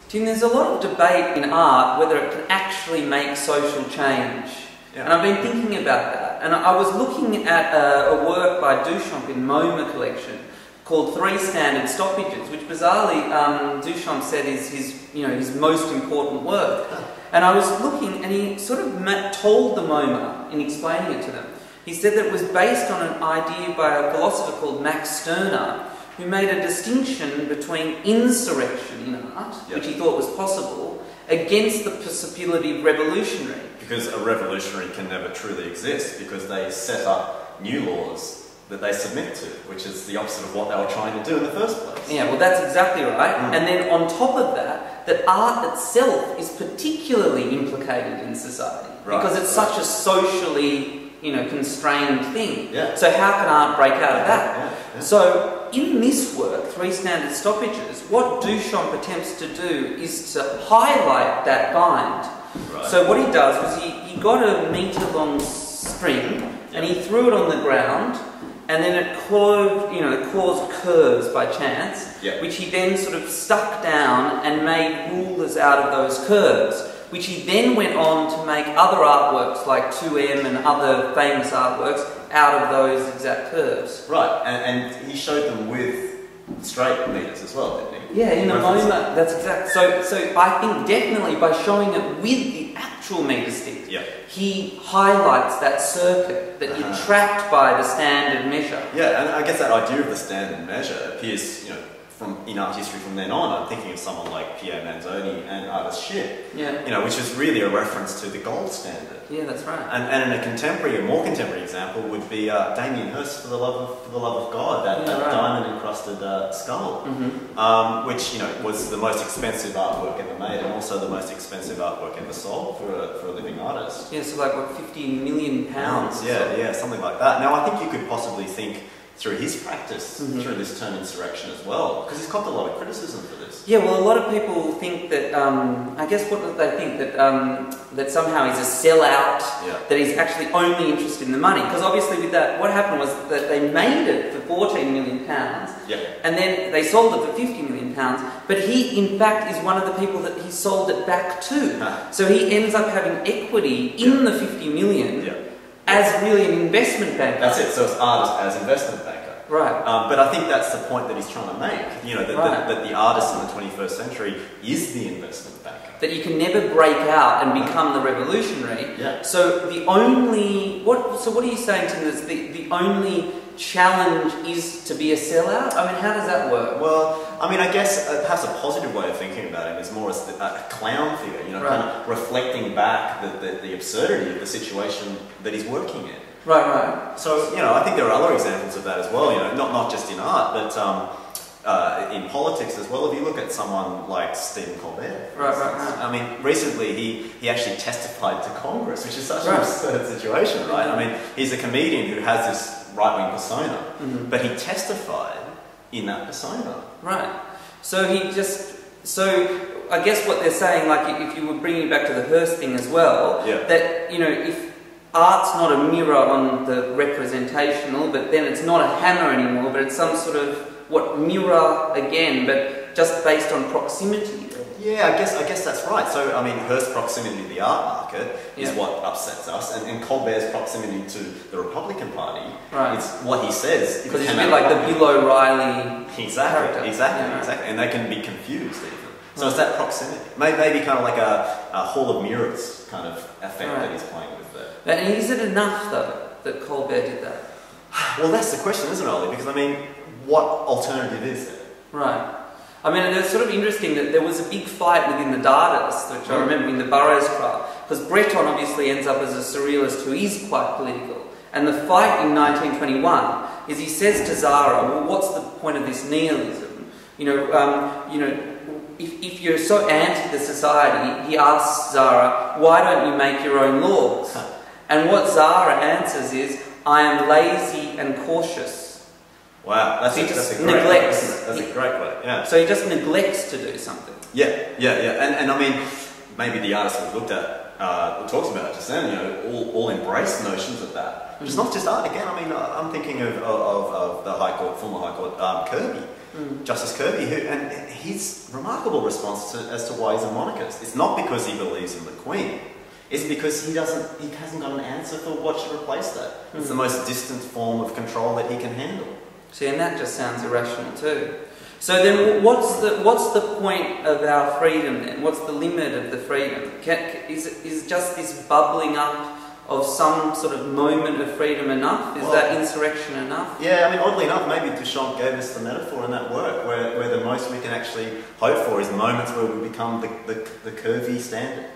Tim, there's a lot of debate in art whether it can actually make social change. Yeah. And I've been thinking about that. And I was looking at a work by Duchamp in MoMA collection called 3 Standard Stoppages, which bizarrely Duchamp said is his most important work. And I was looking, and he sort of told the MoMA in explaining it to them. He said that it was based on an idea by a philosopher called Max Stirner, who made a distinction between insurrection in art, which he thought was possible, against the possibility of revolutionary. Because a revolutionary can never truly exist, because they set up new laws that they submit to, which is the opposite of what they were trying to do in the first place. Yeah, well, that's exactly right. And then on top of that, that art itself is particularly implicated in society, because it's such a socially constrained thing. So how can art break out of that? So in this work, 3 Standard Stoppages, what Duchamp attempts to do is to highlight that bind. So what he does was he got a metre-long string and he threw it on the ground, and then it caused curves by chance, which he then sort of stuck down and made rulers out of those curves, which he then went on to make other artworks like 2M and other famous artworks out of those exact curves. Right, and he showed them with straight meters as well, didn't he? Yeah, in the MoMA, that's exact. So I think definitely by showing it with the actual meter stick, he highlights that circuit that you're trapped by the standard measure. Yeah, and I guess that idea of the standard measure appears, in art history from then on. I'm thinking of someone like Pierre Manzoni and artist Schick, which is really a reference to the gold standard. Yeah, that's right. And a more contemporary example would be Damien Hirst for the love of God, that diamond encrusted skull, which was the most expensive artwork ever made, and also the most expensive artwork ever sold for a living artist. Yeah, so like what, £50 million? Yeah, something like that. Now I think you could possibly think through his practice, through this term insurrection as well, because he's copped a lot of criticism for this. Yeah, well, a lot of people think that, I guess what do they think, that somehow he's a sellout, that he's actually only interested in the money. Because obviously with that, what happened was that they made it for £14 million, and then they sold it for £50 million, but he, in fact, is one of the people that he sold it back to. So he ends up having equity in the $50 million, as really an investment banker. That's it, so it's artist as investment banker. Right. But I think that's the point that he's trying to make, that the artist in the 21st century is the investment banker. That you can never break out and become the revolutionary. So the only, so what are you saying, Tim, that the only challenge is to be a sellout? I mean, how does that work? Well, I mean, I guess perhaps a positive way of thinking about him is more as a clown figure, kind of reflecting back the absurdity of the situation that he's working in. Right. So, I think there are other examples of that as well, not just in art, but in politics as well. If you look at someone like Stephen Colbert, right. I mean, recently he actually testified to Congress, which is such an absurd situation, right? I mean, he's a comedian who has this right-wing persona, but he testified in that persona. Right. So I guess what they're saying, like if you were bringing it back to the Hearst thing as well, that, if art's not a mirror on the representational, but then it's not a hammer anymore, but it's some sort of, mirror again, but just based on proximity. Yeah, I guess that's right. So, I mean, Hearst's proximity to the art market is what upsets us, and Colbert's proximity to the Republican Party is what he says. Because it's a bit like the Bill O'Reilly character. Exactly. And they can be confused even. So it's that proximity. Maybe kind of like a Hall of Mirrors kind of effect that he's playing with there. And is it enough, though, that Colbert did that? Well, that's the question, isn't it, Ollie? Because, I mean, what alternative is there? Right. I mean, it's sort of interesting that there was a big fight within the Dadists, which I remember in the Burroughs trial, because Breton obviously ends up as a surrealist who is quite political. And the fight in 1921 is he says to Zara, well, what's the point of this nihilism? If you're so anti the society, he asks Zara, why don't you make your own laws? And what Zara answers is, I am lazy and cautious. Wow, that's a great way. Yeah. So he just neglects to do something. Yeah. And I mean, maybe the artist we've looked at talks about just then, all embrace notions of that. It's not just art. Again, I mean, I'm thinking of the former High Court, Kirby, Justice Kirby, and his remarkable response as to why he's a monarchist. It's not because he believes in the Queen. It's because he hasn't got an answer for what should replace that. It's the most distant form of control that he can handle. See, and that just sounds irrational too. So then, what's the point of our freedom then? What's the limit of the freedom? Is just this bubbling up of some sort of moment of freedom enough? Is that insurrection enough? Yeah, I mean, oddly enough, maybe Duchamp gave us the metaphor in that work, where the most we can actually hope for is moments where we become the curvy standard.